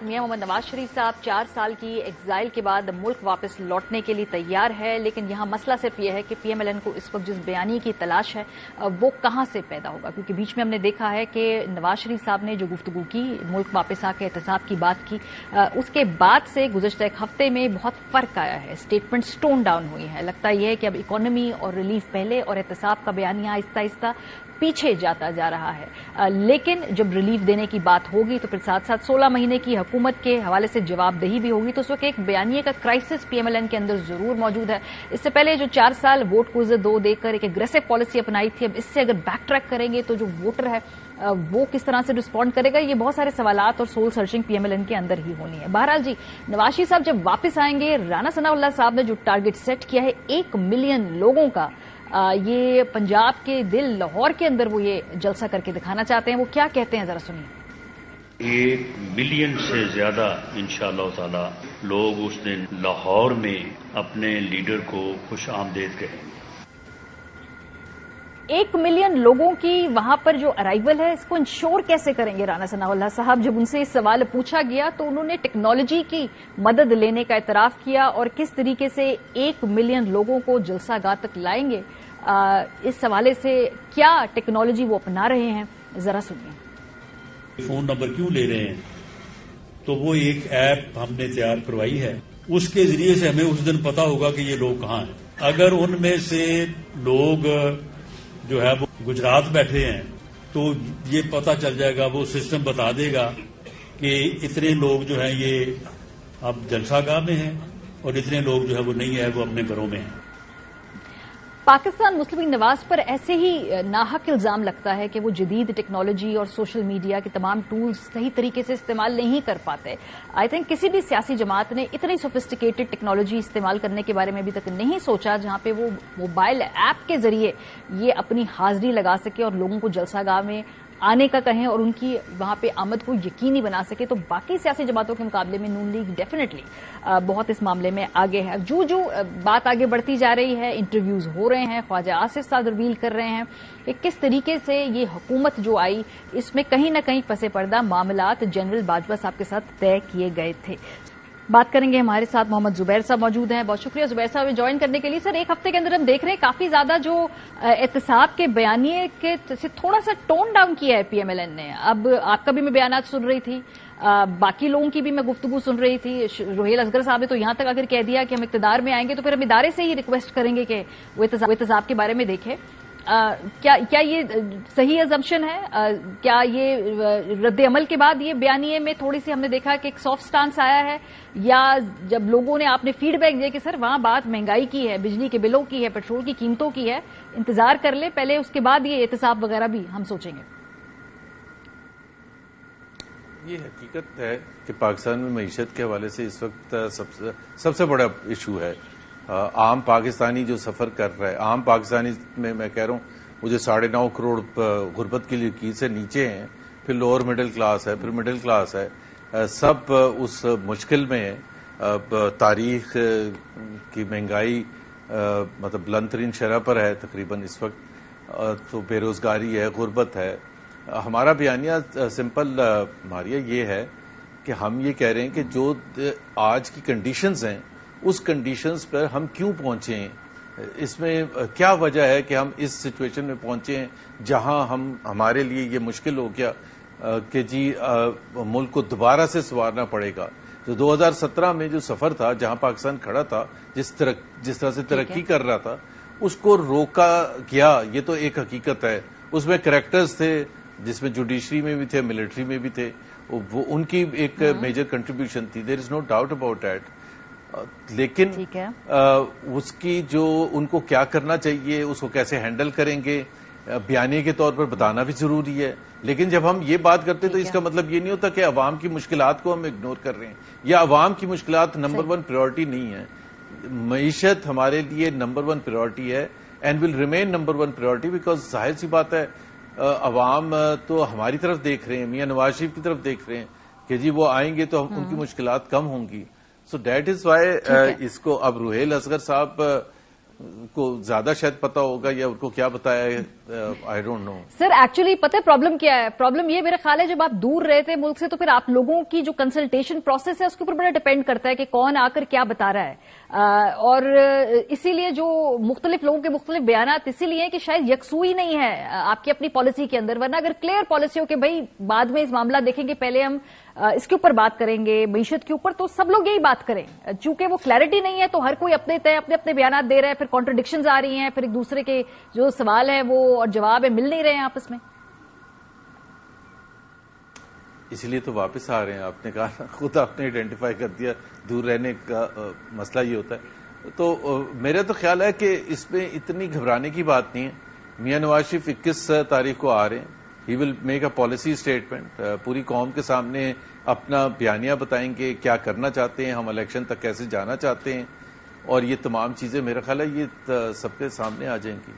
میاں محمد نواز شریف صاحب 4 سال کی ایگزائل کے بعد ملک واپس لوٹنے کے لیے تیار ہے، لیکن یہاں مسئلہ صرف یہ ہے کہ پی ایم ایل این کو اس وقت جس بیانیے کی تلاش ہے وہ کہاں سے پیدا ہوگا، کیونکہ بیچ میں ہم نے دیکھا ہے کہ نواز شریف صاحب نے جو گفتگو کی، ملک واپس آ کے احتساب کی بات کی، اس کے بعد سے گزشتہ ایک ہفتے میں بہت فرق آیا ہے، اسٹیٹمنٹ سٹون ڈاؤن ہوئی ہے۔ لگتا یہ ہے کہ اب اکانومی اور ریلیف پہلے اور احتساب کا بیانیہ آہستہ آہستہ پیچھے جاتا جا رہا ہے، لیکن جب ریلیف دینے کی بات ہوگی تو پھر ساتھ ساتھ 16 مہینے کی حکومت کے حوالے سے جواب دہی بھی ہوگی، تو اس وقت ایک بیانیے کا crisis P M L N کے اندر ضرور موجود ہے۔ اس سے پہلے جو 4 سال ووٹ کو عزت دو دے کر ایک اگریسو پالیسی اپنائی تھی، اب اس سے اگر بیک ٹریک کریں گے تو جو ووٹر ہے وہ کس طرح سے رسپونڈ کرے گا، یہ بہت سارے سوالات اور soul searching P M L N کے اندر ہی ہونی ہے۔ بہرحال جی، نواز شریف صاحب جب واپس آئیں گے، رانا ثناء اللہ صاحب نے جو ٹارگٹ سیٹ کیا ہے 1 ملین لوگوں کا، یہ پنجاب کے دل لاہور کے اندر وہ یہ جلسہ کر کے دکھانا چاہتے ہیں، وہ کیا کہتے ہیں ذرا سنیے۔ 1 ملین سے زیادہ انشاءاللہ تعالی لوگ اس دن لاہور میں اپنے لیڈر کو خوش آمدید کہیں گے۔ 1 ملین لوگوں کی وہاں پر جو ارائیول ہے، اس کو انشور کیسے کریں گے رانا ثناء اللہ صاحب؟ جب ان سے اس سوال پوچھا گیا تو انہوں نے ٹیکنالوجی کی مدد لینے کا اعتراف کیا، اور کس طریقے سے 1 ملین لوگوں کو جلسہ گاہ تک لائیں گے، اس حوالے سے کیا ٹیکنالوجی وہ اپنا رہے ہیں، ذرا سنیے۔ فون نمبر کیوں لے رہے ہیں؟ تو وہ ایک ایپ ہم نے تیار کروائی ہے، اس کے ذریعے سے ہمیں اس دن پتا ہوگا کہ یہ لوگ کہاں ہیں۔ اگر ان میں سے لوگ جو ہے وہ گجرات بیٹھے ہیں تو یہ پتا چل جائے گا، وہ سسٹم بتا دے گا کہ اتنے لوگ جو ہیں یہ اب جلسہ گاہ میں ہیں اور اتنے لوگ جو ہے وہ نہیں ہے، وہ اپنے گھروں میں ہیں۔ پاکستان مسلم لیگ نواز پر ایسے ہی ناحق الزام لگتا ہے کہ وہ جدید ٹیکنالوجی اور سوشل میڈیا کے تمام ٹولز صحیح طریقے سے استعمال نہیں کر پاتے۔ آئی تھنک کسی بھی سیاسی جماعت نے اتنی سوفسٹیکیٹڈ ٹیکنالوجی استعمال کرنے کے بارے میں ابھی تک نہیں سوچا جہاں پہ وہ موبائل ایپ کے ذریعے یہ اپنی حاضری لگا سکے اور لوگوں کو جلسہ گاہ میں آنے کا کہیں اور ان کی وہاں پہ آمد کو یقینی بنا سکے۔ تو باقی سیاسی جماعتوں کے مقابلے میں نون لیگ ڈیفینیٹلی بہت اس معاملے میں آگے ہے۔ جو بات آگے بڑھتی جا رہی ہے، انٹرویوز ہو رہے ہیں، خواجہ آصف صاحب ریویل کر رہے ہیں کہ کس طریقے سے یہ حکومت جو آئی اس میں کہیں نہ کہیں پس پردہ معاملات جنرل باجوہ صاحب کے ساتھ طے کیے گئے تھے۔ بات کریں گے، ہمارے ساتھ محمد زبیر صاحب موجود ہیں۔ بہت شکریہ زبیر صاحب جوائن کرنے کے لیے۔ سر، ایک ہفتے کے اندر ہم دیکھ رہے ہیں کافی زیادہ جو احتساب کے بیانیے کے سے تھوڑا سا ٹون ڈاؤن کیا ہے پی ایم ایل این نے۔ اب آپ کا بھی میں بیانات سن رہی تھی، باقی لوگوں کی بھی میں گفتگو سن رہی تھی۔ روہیل اصغر صاحب نے تو یہاں تک اگر کہہ دیا کہ ہم اقتدار میں آئیں گے تو پھر ہم ادارے سے ہی ریکویسٹ کریں گے کہ وہ احتساب کے بارے میں دیکھیں۔ کیا یہ صحیح ازمپشن ہے؟ کیا یہ رد عمل کے بعد یہ بیانیے میں تھوڑی سی ہم نے دیکھا کہ ایک سافٹ سٹانس آیا ہے، یا جب لوگوں نے آپ نے فیڈ بیک دیا کہ سر وہاں بات مہنگائی کی ہے، بجلی کے بلوں کی ہے، پیٹرول کی قیمتوں کی ہے، انتظار کر لیں پہلے، اس کے بعد یہ احتساب وغیرہ بھی ہم سوچیں گے؟ یہ حقیقت ہے کہ پاکستان میں معیشت کے حوالے سے اس وقت سب سے بڑا ایشو ہے۔ عام پاکستانی جو سفر کر رہا ہے، عام پاکستانی میں کہہ رہا ہوں وہ جو 9.5 کروڑ غربت کی لکیر سے نیچے ہیں، پھر لوور مڈل کلاس ہے، پھر مڈل کلاس ہے، سب اس مشکل میں تاریخ کی مہنگائی مطلب بلند ترین شرح پر ہے تقریباً اس وقت، تو بے روزگاری ہے، غربت ہے۔ ہمارا بیانیہ سمپل ماریا یہ ہے کہ ہم یہ کہہ رہے ہیں کہ جو آج کی کنڈیشنز ہیں اس کنڈیشنز پر ہم کیوں پہنچے ہیں، اس میں کیا وجہ ہے کہ ہم اس سچویشن میں پہنچے ہیں جہاں ہمارے لیے یہ مشکل ہو گیا کہ جی ملک کو دوبارہ سے سنوارنا پڑے گا۔ جو 2017 میں جو سفر تھا جہاں پاکستان کھڑا تھا، جس طرح سے ترقی کر رہا تھا، اس کو روکا گیا، یہ تو ایک حقیقت ہے۔ اس میں کریکٹرز تھے جس میں جوڈیشری میں بھی تھے، ملٹری میں بھی تھے، وہ ان کی ایک میجر کنٹریبیوشن تھی، دیر از نو ڈاؤٹ اباؤٹ دیٹ۔ لیکن اس کی جو ان کو کیا کرنا چاہیے، اس کو کیسے ہینڈل کریں گے، بیانیے کے طور پر بتانا بھی ضروری ہے۔ لیکن جب ہم یہ بات کرتے تو اس کا مطلب یہ نہیں ہوتا کہ عوام کی مشکلات کو ہم اگنور کر رہے ہیں، یا عوام کی مشکلات نمبر 1 پریورٹی نہیں ہے۔ معیشت ہمارے لیے نمبر 1 پریورٹی ہے and will remain number 1 priority, because ظاہر سی بات ہے عوام تو ہماری طرف دیکھ رہے ہیں، میاں نواز شریف کی طرف دیکھ رہے ہیں کہ جی وہ آئیں گے تو ان کی مشکلات کم ہوں گی۔ سو دیٹ از وائی اس کو اب روہیل اصغر صاحب کو زیادہ شاید پتا ہوگا یا ان کو کیا بتایا ہے, I don't know. Sir actually پتہ ہے پرابلم کیا ہے؟ پرابلم یہ میرا خیال ہے جب آپ دور رہے تھے ملک سے تو پھر آپ لوگوں کی جو کنسلٹیشن پروسیس ہے اس کے اوپر بڑا ڈیپینڈ کرتا ہے کہ کون آ کر کیا بتا رہا ہے, اور اسی لیے جو مختلف لوگوں کے مختلف بیانات اسی لیے ہیں کہ شاید یکسوئی نہیں ہے آپ کی اپنی پالیسی کے اندر, ورنہ اگر کلیئر پالیسی ہو کہ بھائی بعد میں اس معاملہ دیکھیں گے, پہلے ہم اس کے اوپر بات کریں گے معیشت کے اوپر, تو سب لوگ یہی بات کریں. چونکہ وہ کلیئرٹی نہیں ہے تو ہر کوئی اپنے اپنے بیانات دے رہا ہے, پھر کانٹرڈکشنز آ رہی ہیں, پھر ایک دوسرے کے جو سوال ہے وہ اور جواب ہے مل نہیں رہے ہیں آپس میں. اس لیے تو واپس آ رہے ہیں. آپ نے کہا خود آپ نے آئیڈینٹیفائی کر دیا دور رہنے کا مسئلہ یہ ہوتا ہے. تو میرا تو خیال ہے کہ اس میں اتنی گھبرانے کی بات نہیں ہے. میاں نواز شریف 21 تاریخ کو آ رہے ہیں. He will make a policy statement, پوری قوم کے سامنے اپنا بیانیہ بتائیں گے کیا کرنا چاہتے ہیں, ہم الیکشن تک کیسے جانا چاہتے ہیں, اور یہ تمام چیزیں میرا خیال ہے یہ سب کے سامنے آ جائیں گی.